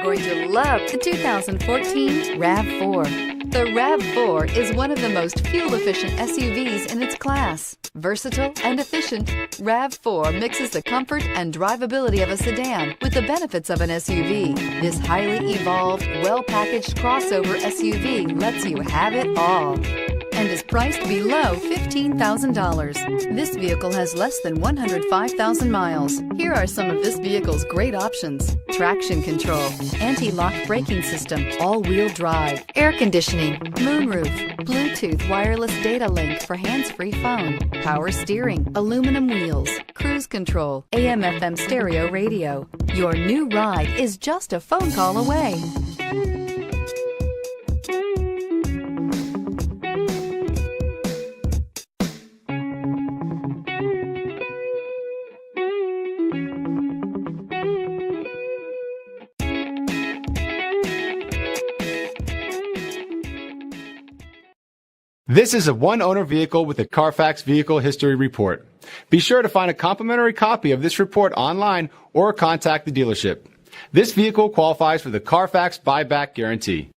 going to love the 2014 RAV4. The RAV4 is one of the most fuel-efficient SUVs in its class. Versatile and efficient, RAV4 mixes the comfort and drivability of a sedan with the benefits of an SUV. This highly evolved, well-packaged crossover SUV lets you have it all and is priced below $15,000. This vehicle has less than 105,000 miles. Here are some of this vehicle's great options: traction control, anti-lock braking system, all-wheel drive, air conditioning, moonroof, Bluetooth wireless data link for hands-free phone, power steering, aluminum wheels, cruise control, AM/FM stereo radio. Your new ride is just a phone call away. This is a one-owner vehicle with a Carfax Vehicle History Report. Be sure to find a complimentary copy of this report online or contact the dealership. This vehicle qualifies for the Carfax Buyback Guarantee.